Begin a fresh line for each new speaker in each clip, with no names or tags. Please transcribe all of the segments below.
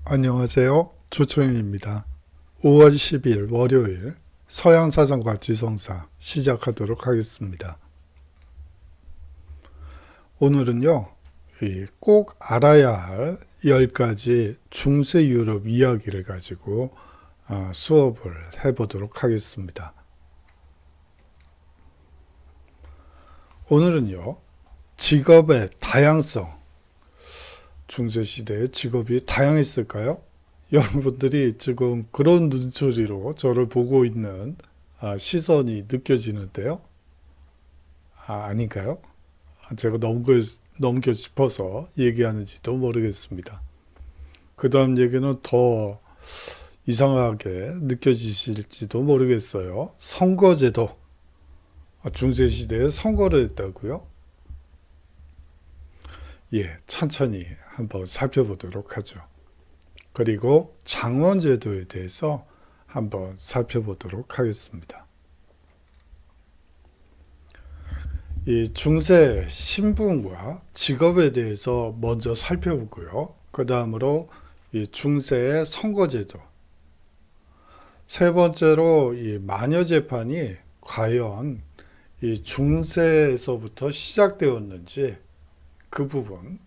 안녕하세요. 조초영입니다. 5월 10일 월요일 서양사상과 지성사 시작하도록 하겠습니다. 오늘은요, 꼭 알아야 할 10가지 중세 유럽 이야기를 가지고 수업을 해보도록 하겠습니다. 오늘은요, 직업의 다양성, 중세시대에 직업이 다양했을까요? 여러분들이 지금 그런 눈초리로 저를 보고 있는 시선이 느껴지는데요. 아닌가요? 제가 넘겨 짚어서 얘기하는지도 모르겠습니다. 그 다음 얘기는 더 이상하게 느껴지실지도 모르겠어요. 선거제도. 중세시대에 선거를 했다고요? 예, 천천히 한번 살펴보도록 하죠. 그리고 장원제도에 대해서 한번 살펴보도록 하겠습니다. 이 중세 신분과 직업에 대해서 먼저 살펴보고요. 그 다음으로 이 중세의 선거제도. 세 번째로 이 마녀재판이 과연 이 중세에서부터 시작되었는지 그 부분.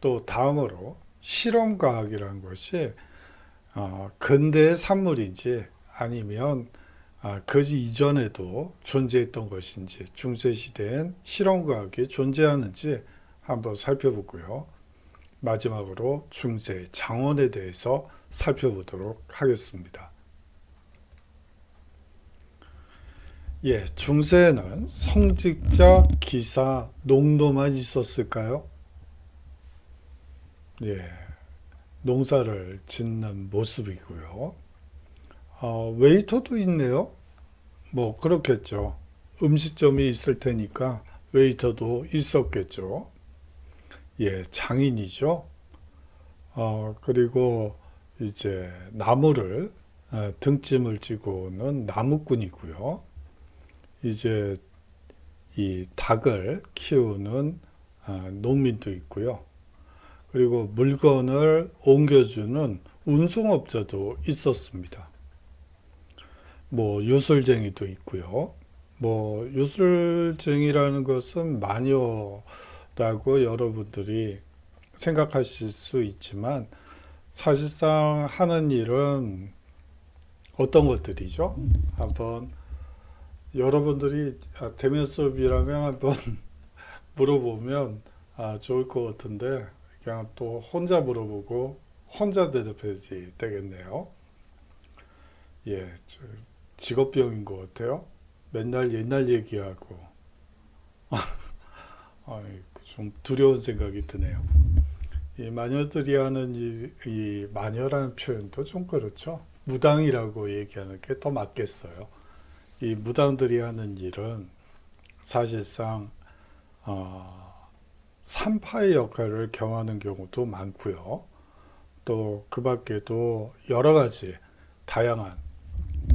또 다음으로 실험과학이라는 것이 근대의 산물인지 아니면 그 이전에도 존재했던 것인지 중세시대엔 실험과학이 존재하는지 한번 살펴보고요. 마지막으로 중세 장원에 대해서 살펴보도록 하겠습니다. 예, 중세에는 성직자, 기사, 농노만 있었을까요? 예, 농사를 짓는 모습이고요. 웨이터도 있네요. 뭐 그렇겠죠. 음식점이 있을 테니까 웨이터도 있었겠죠. 예, 장인이죠. 그리고 이제 나무를 등짐을 지고 오는 나무꾼이고요. 이제 이 닭을 키우는 농민도 있고요. 그리고 물건을 옮겨주는 운송업자도 있었습니다. 뭐 요술쟁이도 있고요. 뭐 요술쟁이라는 것은 마녀라고 여러분들이 생각하실 수 있지만 사실상 하는 일은 어떤 것들이죠? 한번 여러분들이 대면 수업이라면 한번 물어보면 좋을 것 같은데 그냥 또 혼자 물어보고 혼자 대답해야지 되겠네요. 예, 직업병인 것 같아요. 맨날 옛날 얘기하고 좀 두려운 생각이 드네요. 이 마녀들이 하는 이 마녀라는 표현도 좀 그렇죠. 무당이라고 얘기하는 게 더 맞겠어요. 이 무당들이 하는 일은 사실상 산파의 역할을 겸하는 경우도 많고요. 또 그 밖에도 여러 가지 다양한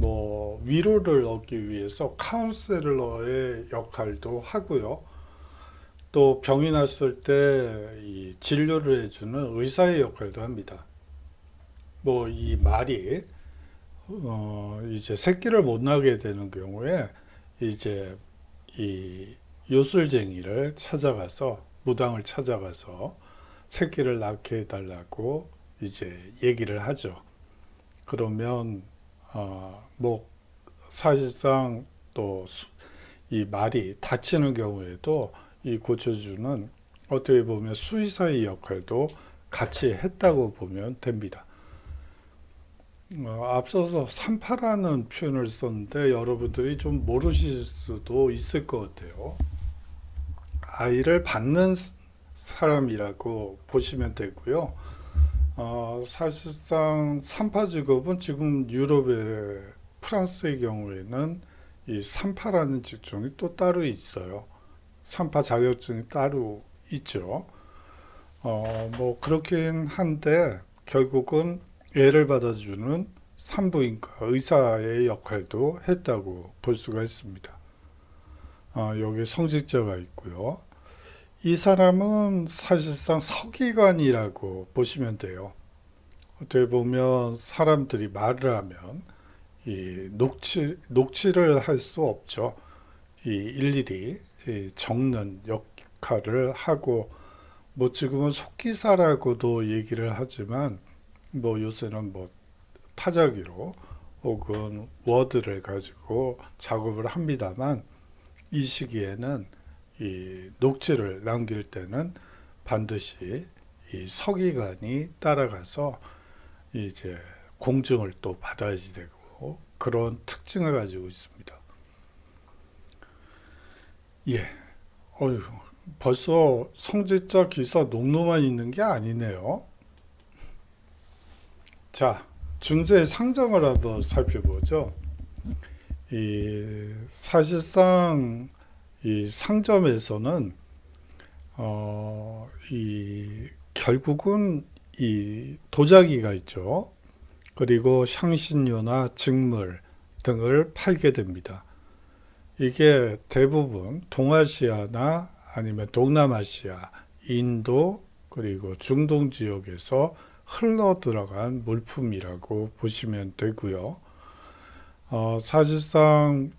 뭐 위로를 얻기 위해서 카운셀러의 역할도 하고요. 또 병이 났을 때 이 진료를 해주는 의사의 역할도 합니다. 뭐 이 말이 이제 새끼를 못 낳게 되는 경우에 이제 이 요술쟁이를 찾아가서 무당을 찾아가서 새끼를 낳게 해달라고 이제 얘기를 하죠. 그러면 뭐 사실상 또 이 말이 다치는 경우에도 이 고쳐주는 어떻게 보면 수의사의 역할도 같이 했다고 보면 됩니다. 앞서서 산파라는 표현을 썼는데 여러분들이 좀 모르실 수도 있을 것 같아요. 아이를 받는 사람이라고 보시면 되고요. 사실상 산파 직업은 지금 유럽의 프랑스의 경우에는 이 산파라는 직종이 또 따로 있어요. 산파 자격증이 따로 있죠. 뭐 그렇긴 한데 결국은 애를 받아주는 산부인과 의사의 역할도 했다고 볼 수가 있습니다. 여기 성직자가 있고요. 이 사람은 사실상 서기관이라고 보시면 돼요. 어떻게 보면 사람들이 말을 하면 녹취를 할 수 없죠. 일일이 적는 역할을 하고, 뭐 지금은 속기사라고도 얘기를 하지만, 뭐 요새는 뭐 타자기로 혹은 워드를 가지고 작업을 합니다만, 이 시기에는 이 녹취를 남길 때는 반드시 이 서기관이 따라가서 이제 공증을 또 받아야지 되고, 그런 특징을 가지고 있습니다. 예. 어휴, 벌써 성직자 기사 농로만 있는 게 아니네요. 자, 중세 상점을 한번 살펴보죠. 사실상 이 상점에서는 결국은 이 도자기가 있죠. 그리고 향신료나 직물 등을 팔게 됩니다. 이게 대부분 동아시아나 아니면 동남아시아, 인도, 그리고 중동 지역에서 흘러 들어간 물품이라고 보시면 되고요. 사실상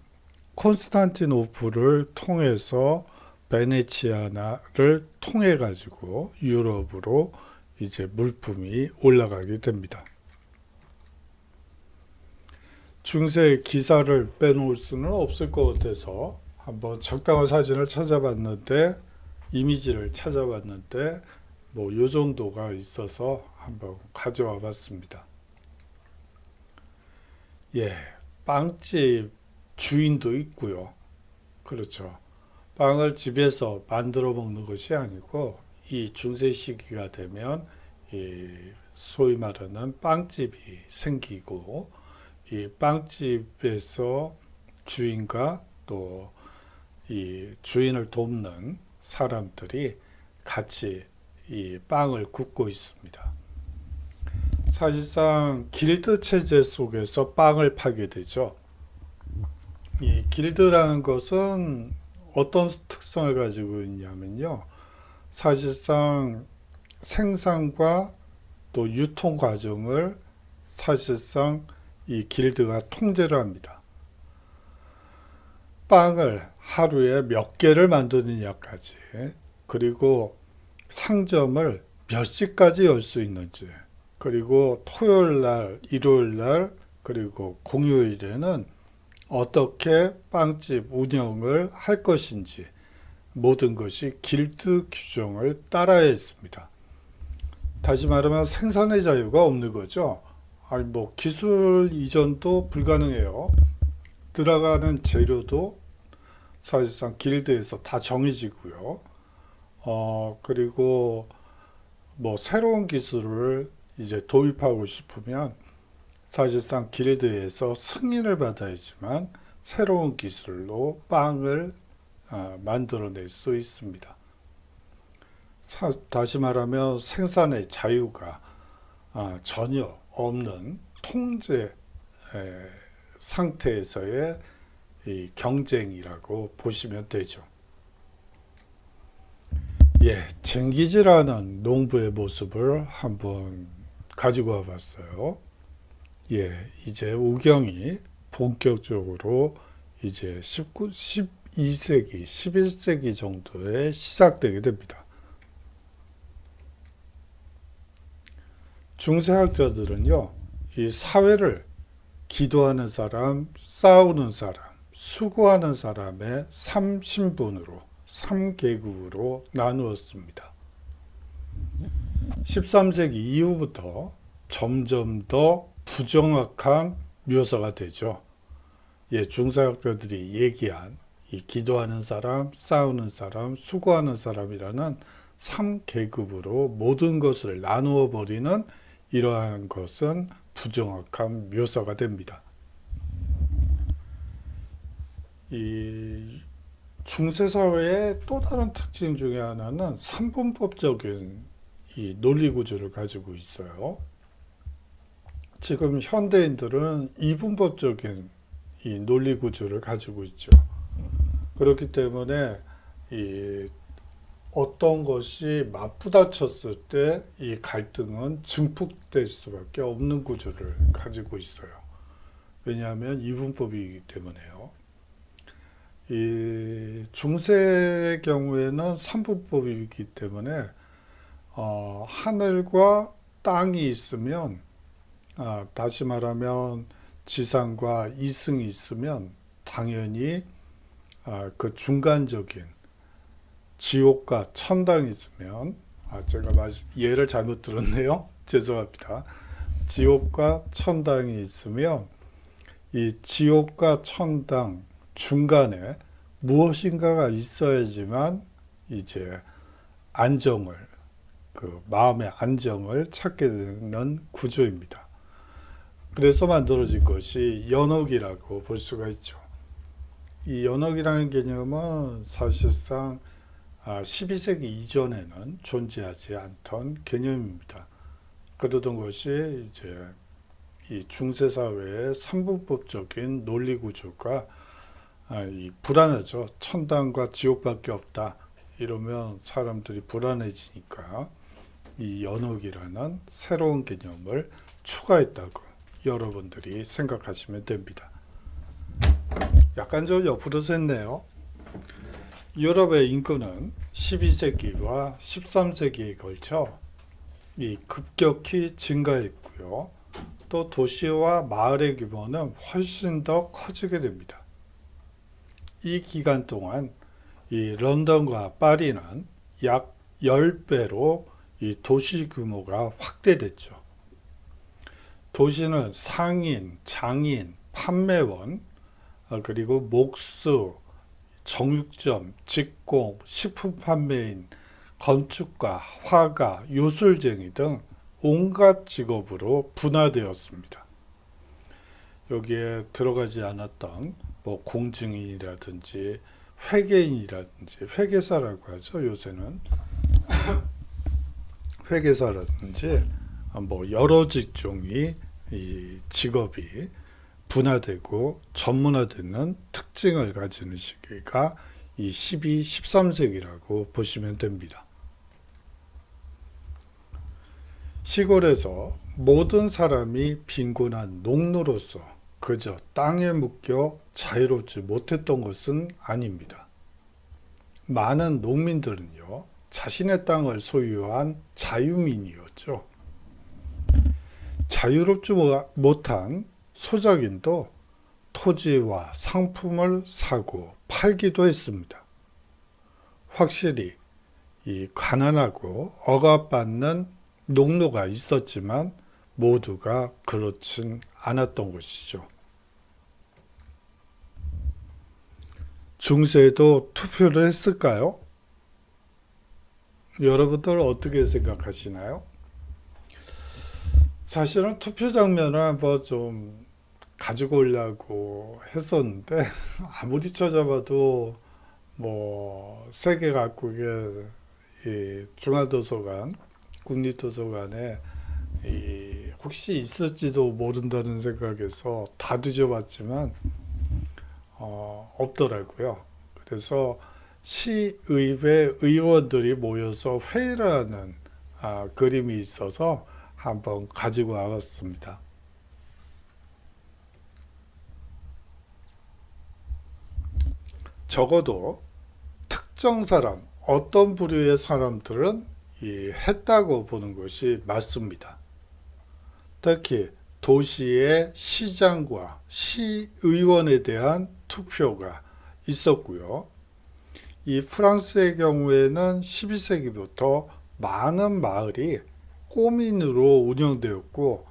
콘스탄티노플을 통해서 베네치아를 통해 가지고 유럽으로 이제 물품이 올라가게 됩니다. 중세 기사를 빼놓을 수는 없을 것 같아서 한번 적당한 사진을 찾아봤는데, 이미지를 찾아봤는데 뭐 요 정도가 있어서 한번 가져와 봤습니다. 예, 빵집 주인도 있고요. 그렇죠. 빵을 집에서 만들어 먹는 것이 아니고, 이 중세 시기가 되면 소위 말하는 빵집이 생기고, 이 빵집에서 주인과 또 이 주인을 돕는 사람들이 같이 이 빵을 굽고 있습니다. 사실상 길드 체제 속에서 빵을 파게 되죠. 이 길드라는 것은 어떤 특성을 가지고 있냐면요. 사실상 생산과 또 유통 과정을 사실상 이 길드가 통제를 합니다. 빵을 하루에 몇 개를 만드느냐까지, 그리고 상점을 몇 시까지 열 수 있는지, 그리고 토요일 날, 일요일 날, 그리고 공휴일에는 어떻게 빵집 운영을 할 것인지, 모든 것이 길드 규정을 따라야 했습니다. 다시 말하면 생산의 자유가 없는 거죠. 아니 뭐 기술 이전도 불가능해요. 들어가는 재료도 사실상 길드에서 다 정해지고요. 그리고 뭐 새로운 기술을 이제 도입하고 싶으면 사실상 길드에서 승인을 받아야지만 새로운 기술로 빵을 만들어낼 수 있습니다. 다시 말하면 생산의 자유가 전혀 없는 통제 상태에서의 이 경쟁이라고 보시면 되죠. 예, 쟁기질하는 농부의 모습을 한번 가지고 와봤어요. 예, 이제 우경이 본격적으로 이제 12세기, 11세기 정도에 시작되게 됩니다. 중세학자들은요, 이 사회를 기도하는 사람, 싸우는 사람, 수고하는 사람의 3신분으로, 3계급으로 나누었습니다. 13세기 이후부터 점점 더 부정확한 묘사가 되죠. 예, 중세학자들이 얘기한 이 기도하는 사람, 싸우는 사람, 수고하는 사람이라는 3계급으로 모든 것을 나누어 버리는 이러한 것은 부정확한 묘사가 됩니다. 이 중세사회의 또 다른 특징 중에 하나는 삼분법적인 이 논리구조를 가지고 있어요. 지금 현대인들은 이분법적인 이 논리구조를 가지고 있죠. 그렇기 때문에 이 어떤 것이 맞부딪혔을 때 이 갈등은 증폭될 수밖에 없는 구조를 가지고 있어요. 왜냐하면 이분법이기 때문에요. 이 중세의 경우에는 삼분법이기 때문에 하늘과 땅이 있으면 다시 말하면 지상과 이승이 있으면 당연히 그 중간적인 지옥과 천당이 있으면 제가 예를 잘못 들었네요. 죄송합니다. 지옥과 천당이 있으면 이 지옥과 천당 중간에 무엇인가가 있어야지만 이제 안정을, 그 마음의 안정을 찾게 되는 구조입니다. 그래서 만들어진 것이 연옥이라고 볼 수가 있죠. 이 연옥이라는 개념은 사실상 12세기 이전에는 존재하지 않던 개념입니다. 그러던 것이 이제 이 중세 사회의 삼분법적인 논리 구조가 이 불안하죠. 천당과 지옥밖에 없다. 이러면 사람들이 불안해지니까 이 연옥이라는 새로운 개념을 추가했다고 여러분들이 생각하시면 됩니다. 약간 좀 옆으로 샜네요. 유럽의 인구는 12세기와 13세기에 걸쳐 이 급격히 증가했고요. 또 도시와 마을의 규모는 훨씬 더 커지게 됩니다. 이 기간 동안 이 런던과 파리는 약 10배로 이 도시 규모가 확대됐죠. 도시는 상인, 장인, 판매원, 그리고 목수, 정육점, 직공, 식품 판매인, 건축가, 화가, 요술쟁이 등 온갖 직업으로 분화되었습니다. 여기에 들어가지 않았던 뭐 공증인이라든지 회계인이라든지 회계사라고 하죠. 요새는 회계사라든지 뭐 여러 직종이 이 직업이 분화되고 전문화되는 특징을 가지는 시기가 이 12, 13세기라고 보시면 됩니다. 시골에서 모든 사람이 빈곤한 농노로서 그저 땅에 묶여 자유롭지 못했던 것은 아닙니다. 많은 농민들은요, 자신의 땅을 소유한 자유민이었죠. 자유롭지 못한 소작인도 토지와 상품을 사고 팔기도 했습니다. 확실히 이 가난하고 억압받는 농노가 있었지만 모두가 그렇진 않았던 것이죠. 중세에도 투표를 했을까요? 여러분들 어떻게 생각하시나요? 사실은 투표 장면을 한번 좀 가지고 오려고 했었는데 아무리 찾아봐도 뭐 세계 각국의 이 중앙도서관, 국립도서관에 혹시 있을지도 모른다는 생각에서 다 뒤져봤지만 없더라고요. 그래서 시의회 의원들이 모여서 회의를 하는 그림이 있어서 한번 가지고 와봤습니다. 적어도 특정 사람, 어떤 부류의 사람들은 했다고 보는 것이 맞습니다. 특히 도시의 시장과 시의원에 대한 투표가 있었고요. 이 프랑스의 경우에는 12세기부터 많은 마을이 꼬민으로 운영되었고,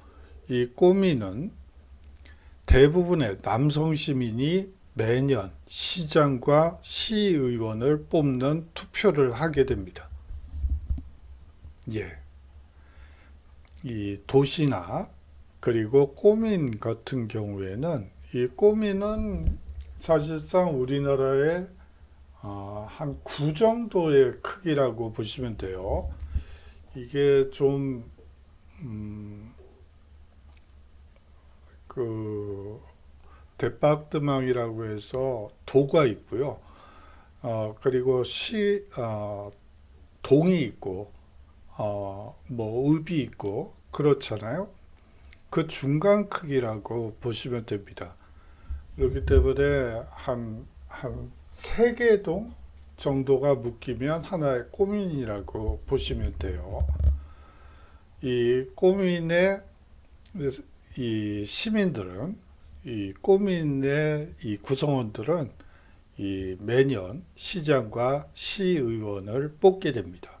이 꼬민은 대부분의 남성 시민이 매년 시장과 시의원을 뽑는 투표를 하게 됩니다. 이 도시나 그리고 꼬민 같은 경우에는 이 꼬민은 사실상 우리나라의 한 구 정도의 크기라고 보시면 돼요. 이게 좀 그 대박드망이라고 해서 도가 있고요. 그리고 동이 있고 뭐 읍이 있고 그렇잖아요. 그 중간 크기라고 보시면 됩니다. 그렇기 때문에 한 3개 동 정도가 묶이면 하나의 꼬민이라고 보시면 돼요. 이 꼬민의 이 시민들은 이 꼬민의 이 구성원들은 이 매년 시장과 시의원을 뽑게 됩니다.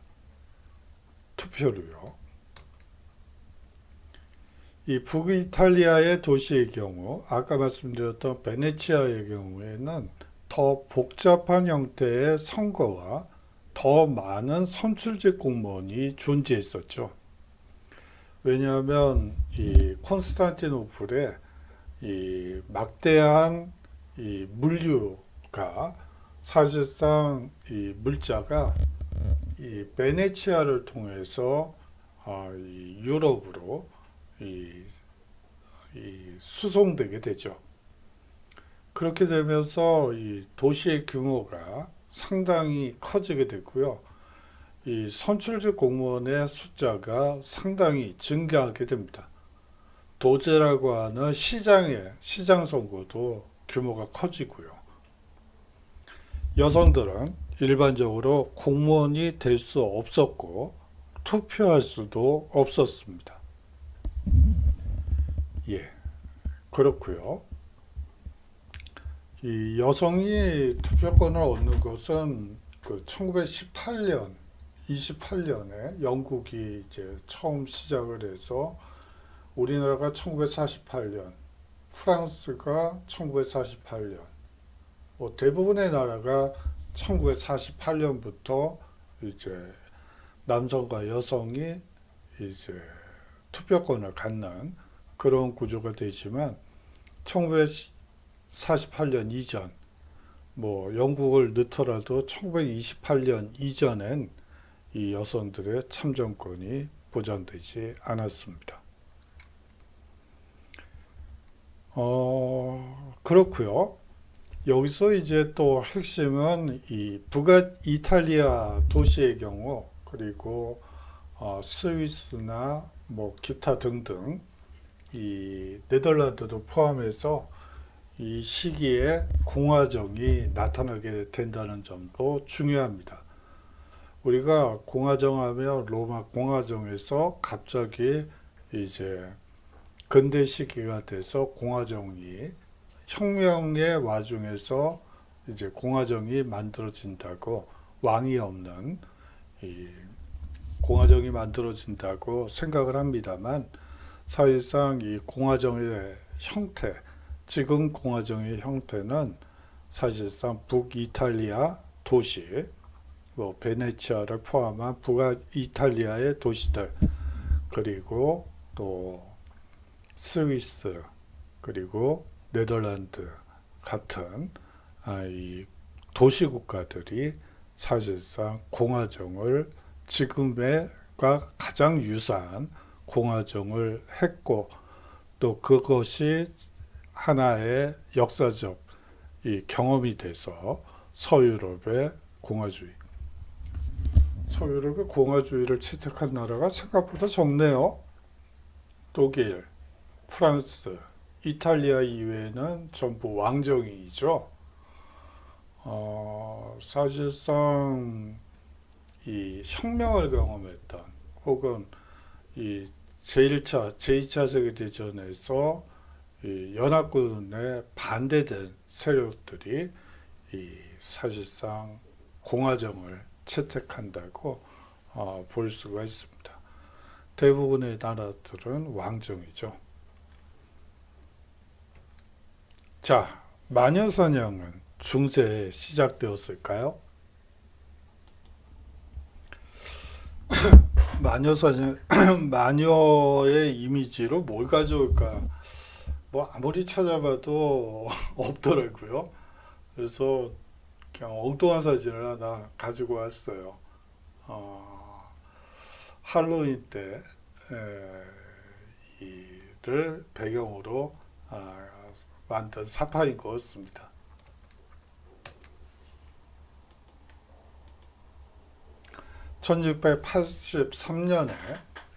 투표로요. 이 북이탈리아의 도시의 경우, 아까 말씀드렸던 베네치아의 경우에는 더 복잡한 형태의 선거와 더 많은 선출직 공무원이 존재했었죠. 왜냐하면 이 콘스탄티노플에 이 막대한 이 물류가 사실상 이 물자가 이 베네치아를 통해서 이 유럽으로 이 수송되게 되죠. 그렇게 되면서 이 도시의 규모가 상당히 커지게 되고요. 이 선출직 공무원의 숫자가 상당히 증가하게 됩니다. 도제라고 하는 시장 선거도 규모가 커지고요. 여성들은 일반적으로 공무원이 될 수 없었고 투표할 수도 없었습니다. 예, 그렇고요. 이 여성이 투표권을 얻는 것은 그 1918년, 28년에 영국이 이제 처음 시작을 해서 우리나라가 1948년, 프랑스가 1948년, 뭐 대부분의 나라가 1948년부터 이제 남성과 여성이 이제 투표권을 갖는 그런 구조가 되지만 1948년 이전, 뭐 영국을 넣더라도 1928년 이전엔 이 여성들의 참정권이 보장되지 않았습니다. 그렇고요. 여기서 이제 또 핵심은 이 북이탈리아 도시의 경우 그리고 스위스나 뭐 기타 등등 이 네덜란드도 포함해서 이 시기에 공화정이 나타나게 된다는 점도 중요합니다. 우리가 공화정하면 로마 공화정에서 갑자기 이제 근대 시기가 돼서 공화정이 혁명의 와중에서 이제 공화정이 만들어진다고 왕이 없는 이 공화정이 만들어진다고 생각을 합니다만 사실상 이 공화정의 형태, 지금 공화정의 형태는 사실상 북이탈리아 도시, 뭐 베네치아를 포함한 북이탈리아의 도시들, 그리고 또 스위스, 그리고 네덜란드 같은 이 도시 국가들이 사실상 공화정을 지금과 가장 유사한 공화정을 했고 또 그것이 하나의 역사적 이 경험이 돼서 서유럽의 공화주의를 채택한 나라가 생각보다 적네요. 독일, 프랑스, 이탈리아 이외에는 전부 왕정이죠. 사실상 이 혁명을 경험했던 혹은 이 제1차, 제2차 세계대전에서 이 연합군에 반대된 세력들이 이 사실상 공화정을 채택한다고 볼 수가 있습니다. 대부분의 나라들은 왕정이죠. 자, 마녀사냥은 중세에 시작되었을까요? 마녀사냥, 마녀의 이미지로 뭘 가져올까? 뭐 아무리 찾아봐도 없더라고요. 그래서 그냥 엉뚱한 사진을 하나 가지고 왔어요. 할로윈 때 이를 배경으로 만든 사파인 것 같습니다. 1683년에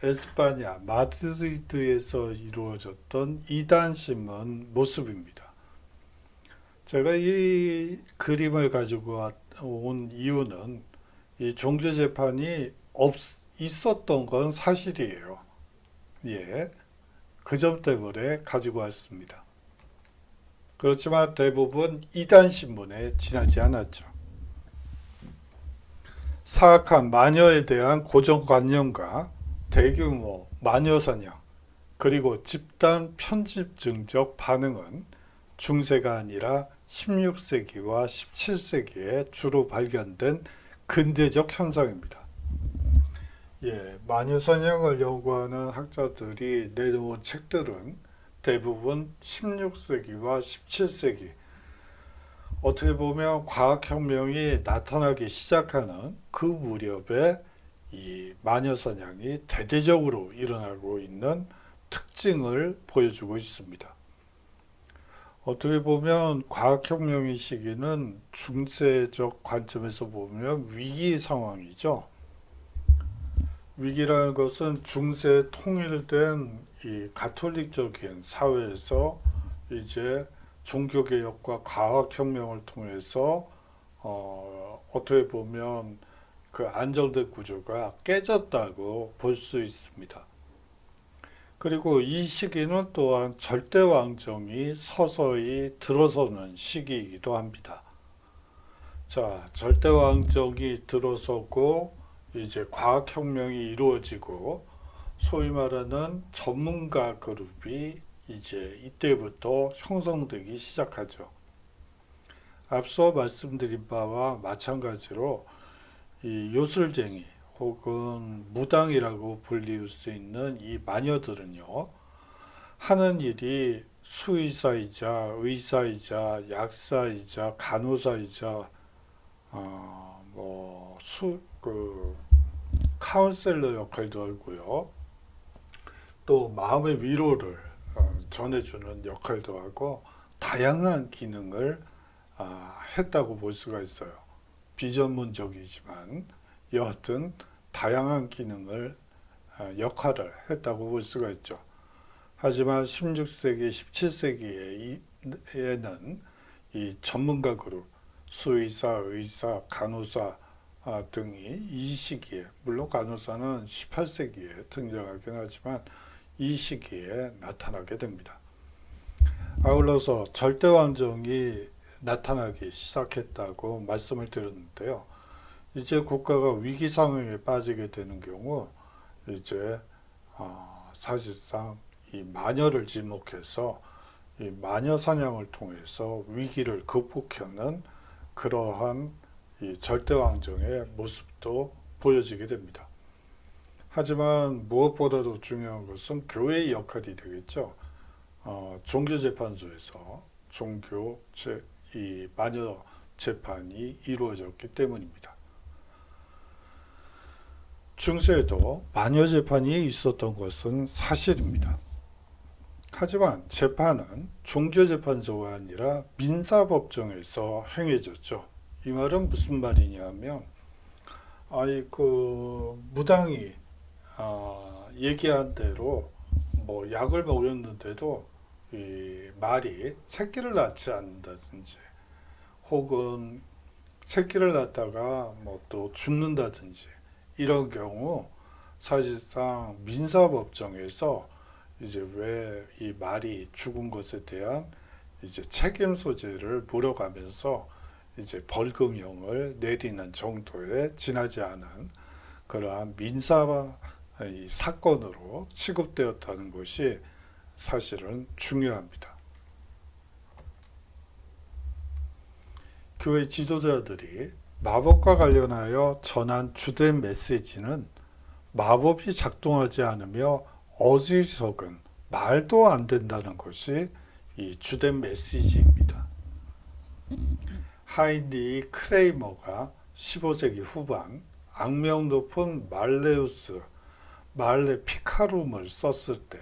에스파냐 마드리드에서 이루어졌던 이단 신문 모습입니다. 제가 이 그림을 가지고 온 이유는 이 종교 재판이 있었던 건 사실이에요. 예, 그 점 때문에 가지고 왔습니다. 그렇지만 대부분 이단 신문에 지나지 않았죠. 사악한 마녀에 대한 고정관념과 대규모 마녀 사냥, 그리고 집단 편집증적 반응은 중세가 아니라 16세기와 17세기에 주로 발견된 근대적 현상입니다. 예, 마녀 사냥을 연구하는 학자들이 내놓은 책들은 대부분 16세기와 17세기, 어떻게 보면 과학혁명이 나타나기 시작하는 그 무렵에 이 마녀 사냥이 대대적으로 일어나고 있는 특징을 보여주고 있습니다. 어떻게 보면 과학혁명의 시기는 중세적 관점에서 보면 위기 상황이죠. 위기라는 것은 중세 통일된 이 가톨릭적인 사회에서 이제 종교개혁과 과학혁명을 통해서 어떻게 보면 그 안정된 구조가 깨졌다고 볼 수 있습니다. 그리고 이 시기는 또한 절대왕정이 서서히 들어서는 시기이기도 합니다. 자, 절대왕정이 들어서고 이제 과학혁명이 이루어지고 소위 말하는 전문가 그룹이 이제 이때부터 형성되기 시작하죠. 앞서 말씀드린 바와 마찬가지로 이 요술쟁이 혹은 무당이라고 불릴 수 있는 이 마녀들은요, 하는 일이 수의사이자 의사이자 약사이자 간호사이자 카운셀러 역할도 하고요, 또 마음의 위로를 전해주는 역할도 하고 다양한 기능을 했다고 볼 수가 있어요. 비전문적이지만 여하튼 다양한 기능을 역할을 했다고 볼 수가 있죠. 하지만 16세기, 17세기에는 이 전문가 그룹, 수의사, 의사, 간호사 등이 이 시기에, 물론 간호사는 18세기에 등장하긴 하지만 이 시기에 나타나게 됩니다. 아울러서 절대왕정이 나타나기 시작했다고 말씀을 드렸는데요. 이제 국가가 위기 상황에 빠지게 되는 경우 이제 사실상 이 마녀를 지목해서 이 마녀 사냥을 통해서 위기를 극복하는 그러한 이 절대왕정의 모습도 보여지게 됩니다. 하지만 무엇보다도 중요한 것은 교회의 역할이 되겠죠. 종교재판소에서 이 마녀 재판이 이루어졌기 때문입니다. 중세에도 마녀 재판이 있었던 것은 사실입니다. 하지만 재판은 종교재판소가 아니라 민사법정에서 행해졌죠. 이 말은 무슨 말이냐면, 무당이 얘기한 대로 뭐 약을 먹였는데도 이 말이 새끼를 낳지 않는다든지, 혹은 새끼를 낳다가 뭐 또 죽는다든지, 이런 경우 사실상 민사법정에서 이제 왜 이 말이 죽은 것에 대한 이제 책임 소재를 물어가면서 이제 벌금형을 내리는 정도에 지나지 않은 그러한 민사 사건으로 취급되었다는 것이 사실은 중요합니다. 교회 지도자들이 마법과 관련하여 전한 주된 메시지는 마법이 작동하지 않으며 어리석은 말도 안 된다는 것이 이 주된 메시지입니다. 하인리 크레이머가 15세기 후반 악명 높은 말레 피카룸을 썼을 때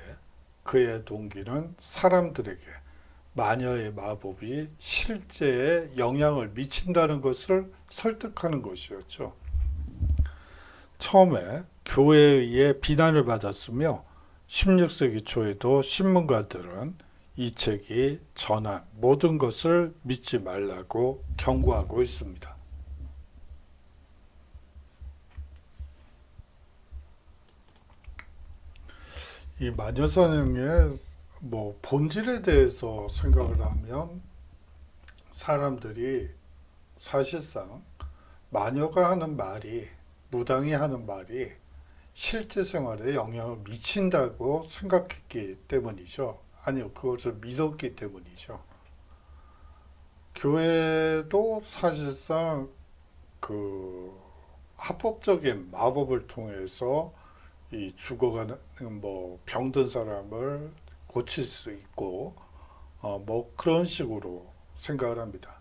그의 동기는 사람들에게 마녀의 마법이 실제에 영향을 미친다는 것을 설득하는 것이었죠. 처음에 교회에 의해 비난을 받았으며 16세기 초에도 신문가들은 이 책이 전한 모든 것을 믿지 말라고 경고하고 있습니다. 이 마녀사냥의 본질에 대해서 생각을 하면 사람들이 사실상 마녀가 하는 말이, 무당이 하는 말이 실제 생활에 영향을 미친다고 생각했기 때문이죠. 아니요, 그것을 믿었기 때문이죠. 교회도 사실상 그 합법적인 마법을 통해서 이 죽어가는 병든 사람을 고칠 수 있고 그런 식으로 생각을 합니다.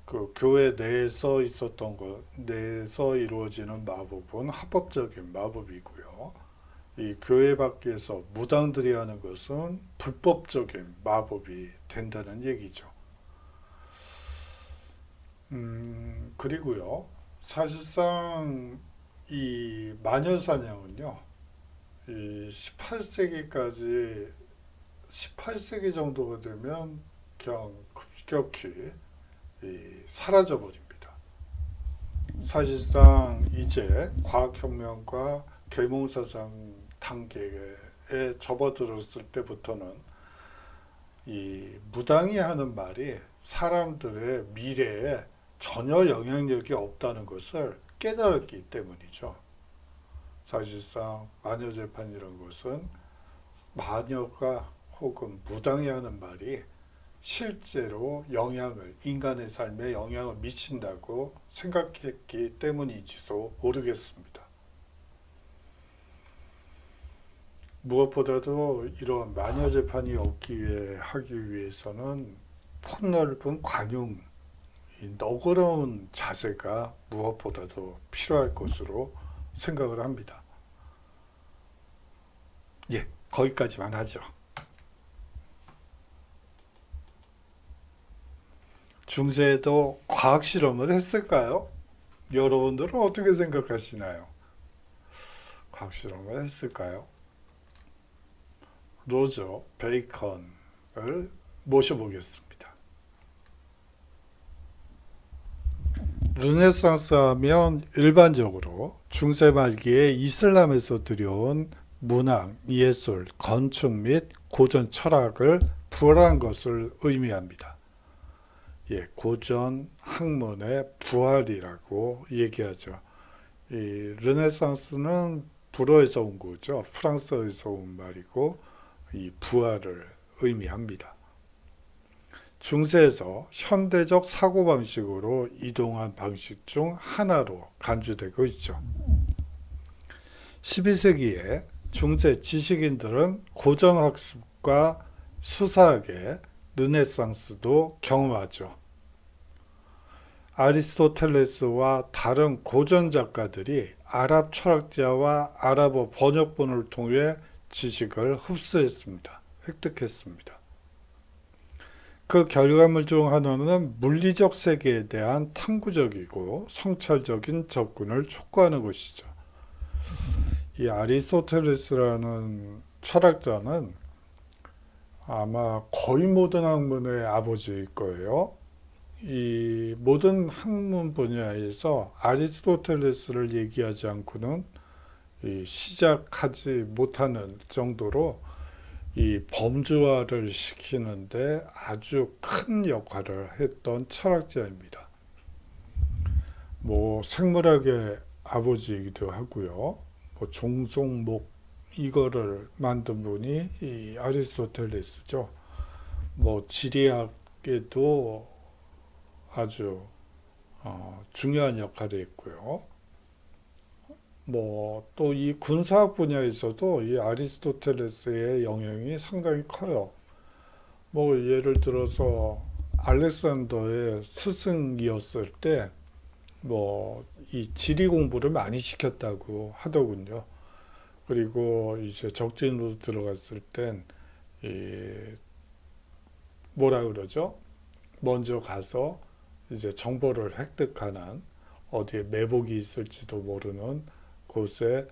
그 교회 내에서 있었던 것, 내에서 이루어지는 마법은 합법적인 마법이고요. 이 교회 밖에서 무당들이 하는 것은 불법적인 마법이 된다는 얘기죠. 그리고요, 사실상 이 마녀사냥은요, 이 18세기 정도가 되면 그냥 급격히 사라져 버립니다. 사실상 이제 과학혁명과 계몽사상 단계에 접어들었을 때부터는 이 무당이 하는 말이 사람들의 미래에 전혀 영향력이 없다는 것을 깨달았기 때문이죠. 사실상 마녀재판이라는 것은 마녀가 혹은 무당이 하는 말이 실제로 인간의 삶에 영향을 미친다고 생각했기 때문인지도 모르겠습니다. 무엇보다도 이러한 마녀재판이 하기 위해서는 폭넓은 관용, 너그러운 자세가 무엇보다도 필요할 것으로 생각을 합니다. 예, 거기까지만 하죠. 중세에도 과학 실험을 했을까요? 여러분들은 어떻게 생각하시나요? 과학 실험을 했을까요? 로저 베이컨을 모셔보겠습니다. 르네상스 하면 일반적으로 중세 말기에 이슬람에서 들여온 문학, 예술, 건축 및 고전 철학을 부활한 것을 의미합니다. 예, 고전 학문의 부활이라고 얘기하죠. 이 르네상스는 불어에서 온 거죠. 프랑스어에서 온 말이고 이 부활을 의미합니다. 중세에서 현대적 사고방식으로 이동한 방식 중 하나로 간주되고 있죠. 12세기에 중세 지식인들은 고전학습과 수사학의 르네상스도 경험하죠. 아리스토텔레스와 다른 고전 작가들이 아랍 철학자와 아랍어 번역본을 통해 지식을 획득했습니다. 그 결과물 중 하나는 물리적 세계에 대한 탐구적이고 성찰적인 접근을 촉구하는 것이죠. 이 아리스토텔레스라는 철학자는 아마 거의 모든 학문의 아버지일 거예요. 이 모든 학문 분야에서 아리스토텔레스를 얘기하지 않고는 시작하지 못하는 정도로 이 범주화를 시키는데 아주 큰 역할을 했던 철학자입니다. 생물학의 아버지이기도 하고요. 종속목 이거를 만든 분이 이 아리스토텔레스죠. 지리학에도 아주 중요한 역할을 했고요. 또 이 군사학 분야에서도 이 아리스토텔레스의 영향이 상당히 커요. 예를 들어서 알렉산더의 스승이었을 때 이 지리 공부를 많이 시켰다고 하더군요. 그리고 이제 적진으로 들어갔을 땐 먼저 가서 이제 정보를 획득하는 어디에 매복이 있을지도 모르는 곳에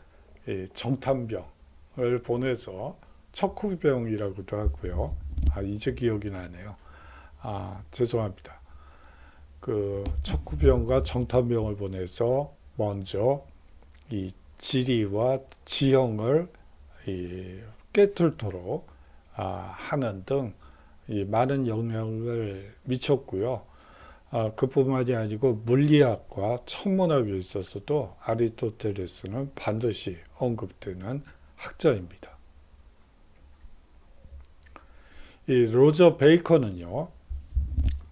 이 정탐병을 보내서 척후병이라고도 하고요. 이제 기억이 나네요. 죄송합니다. 그 척후병과 정탐병을 보내서 먼저 이 지리와 지형을 꿰뚫도록 하는 등 많은 영향을 미쳤고요. 그뿐만이 아니고 물리학과 천문학에 있어서도 아리스토텔레스는 반드시 언급되는 학자입니다. 이 로저 베이컨은요,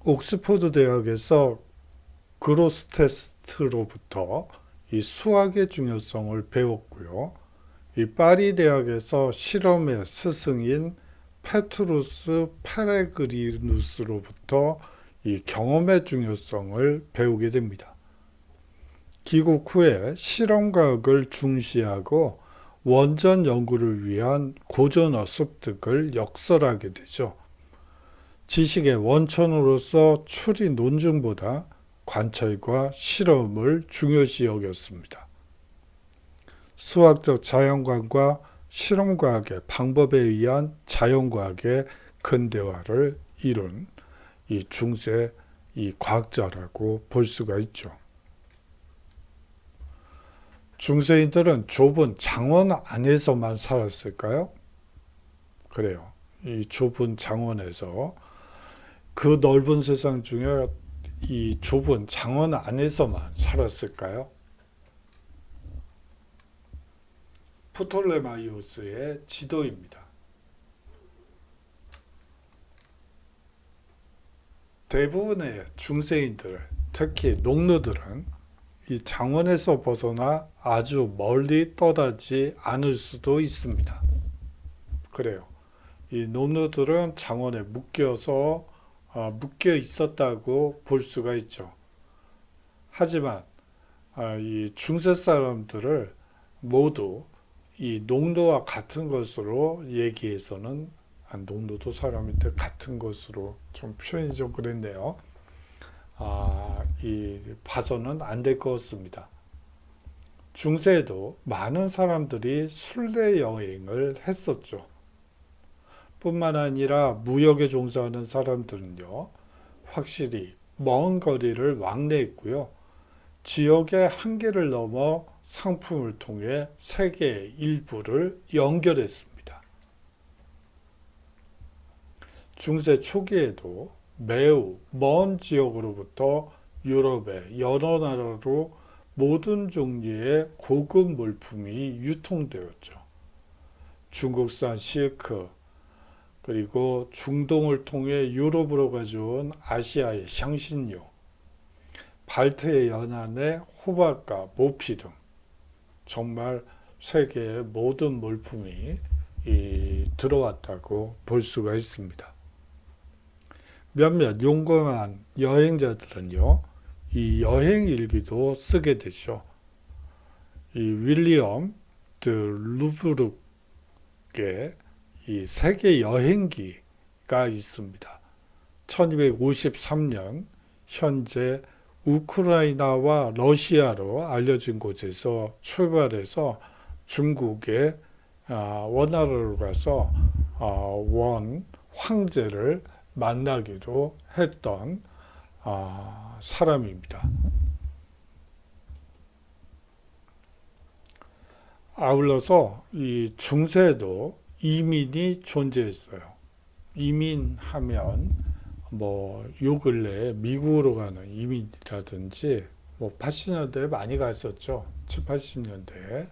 옥스퍼드 대학에서 그로스테스트로부터 이 수학의 중요성을 배웠고요. 이 파리 대학에서 실험의 스승인 페트루스 페레그리누스로부터 이 경험의 중요성을 배우게 됩니다. 귀국 후에 실험과학을 중시하고 원전 연구를 위한 고전어 습득을 역설하게 되죠. 지식의 원천으로서 추리 논증보다 관찰과 실험을 중요시 여겼습니다. 수학적 자연과학과 실험과학의 방법에 의한 자연과학의 근대화를 이룬 이 중세 이 과학자라고 볼 수가 있죠. 중세인들은 좁은 장원 안에서만 살았을까요? 그래요. 이 좁은 장원에서 그 넓은 세상 중에 이 좁은 장원 안에서만 살았을까요? 프톨레마이오스의 지도입니다. 대부분의 중세인들, 특히 농노들은 이 장원에서 벗어나 아주 멀리 떠나지 않을 수도 있습니다. 그래요. 이 농노들은 장원에 묶여 있었다고 볼 수가 있죠. 하지만 이 중세 사람들을 모두 이 농노와 같은 것으로 얘기해서는 농노도 사람인데 같은 것으로 좀 표현이 좀 그랬네요. 봐서는 안 될 것 같습니다. 중세에도 많은 사람들이 순례 여행을 했었죠. 뿐만 아니라 무역에 종사하는 사람들은요, 확실히 먼 거리를 왕래했고요. 지역의 한계를 넘어 상품을 통해 세계의 일부를 연결했습니다. 중세 초기에도 매우 먼 지역으로부터 유럽의 여러 나라로 모든 종류의 고급 물품이 유통되었죠. 중국산 실크, 그리고 중동을 통해 유럽으로 가져온 아시아의 향신료, 발트해 연안의 호박과 모피 등 정말 세계의 모든 물품이 들어왔다고 볼 수가 있습니다. 몇몇 용감한 여행자들은요, 이 여행 일기도 쓰게 되죠. 이 윌리엄 드 루브르의 이 세계 여행기가 있습니다. 1253년 현재 우크라이나와 러시아로 알려진 곳에서 출발해서 중국의 원나라로 가서 원 황제를 만나기도 했던 사람입니다. 아울러서 이 중세에도 이민이 존재했어요. 이민하면 요 근래 미국으로 가는 이민이라든지 80년대에 많이 갔었죠. 7, 80년대에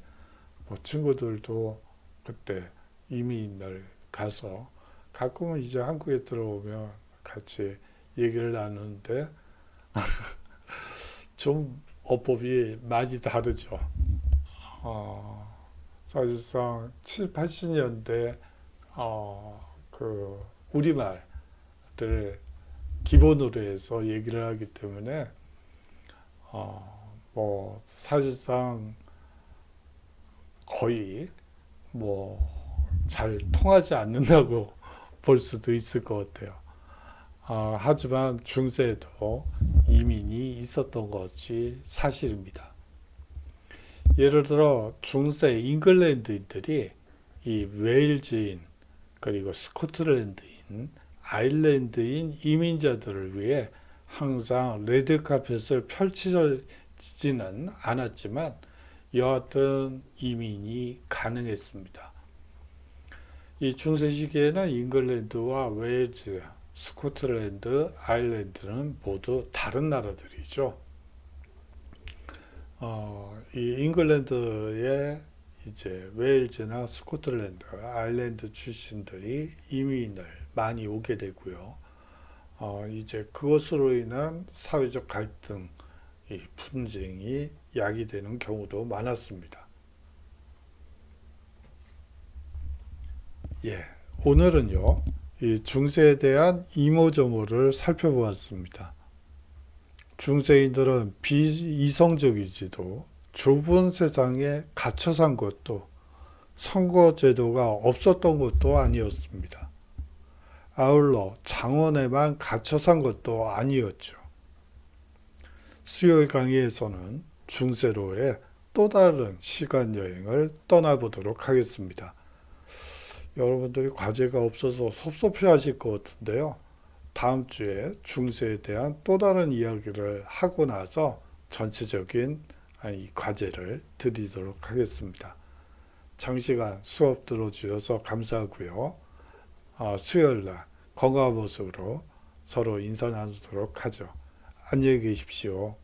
친구들도 그때 이민을 가서 가끔은 이제 한국에 들어오면 같이 얘기를 나누는데 좀 어법이 많이 다르죠. 사실상 7, 80년대 그 우리말을 기본으로 해서 얘기를 하기 때문에 사실상 거의 잘 통하지 않는다고 볼 수도 있을 것 같아요. 하지만 중세에도 이민이 있었던 것이 사실입니다. 예를 들어 중세 잉글랜드인들이 이 웨일즈인 그리고 스코틀랜드인 아일랜드인 이민자들을 위해 항상 레드카펫을 펼치지는 않았지만 여하튼 이민이 가능했습니다. 이 중세 시기에는 잉글랜드와 웨일즈, 스코틀랜드, 아일랜드는 모두 다른 나라들이죠. 이 잉글랜드의 이제 웨일즈나 스코틀랜드, 아일랜드 출신들이 이민을 많이 오게 되고요. 이제 그것으로 인한 사회적 갈등, 이 분쟁이 야기되는 경우도 많았습니다. 예, 오늘은요, 이 중세에 대한 이모저모를 살펴보았습니다. 중세인들은 비이성적이지도 좁은 세상에 갇혀 산 것도 선거제도가 없었던 것도 아니었습니다. 아울러 장원에만 갇혀 산 것도 아니었죠. 수요일 강의에서는 중세로의 또 다른 시간 여행을 떠나보도록 하겠습니다. 여러분들이 과제가 없어서 섭섭해 하실 것 같은데요. 다음 주에 중세에 대한 또 다른 이야기를 하고 나서 전체적인 이 과제를 드리도록 하겠습니다. 장시간 수업 들어주셔서 감사하고요. 수요일날 건강한 모습으로 서로 인사 나누도록 하죠. 안녕히 계십시오.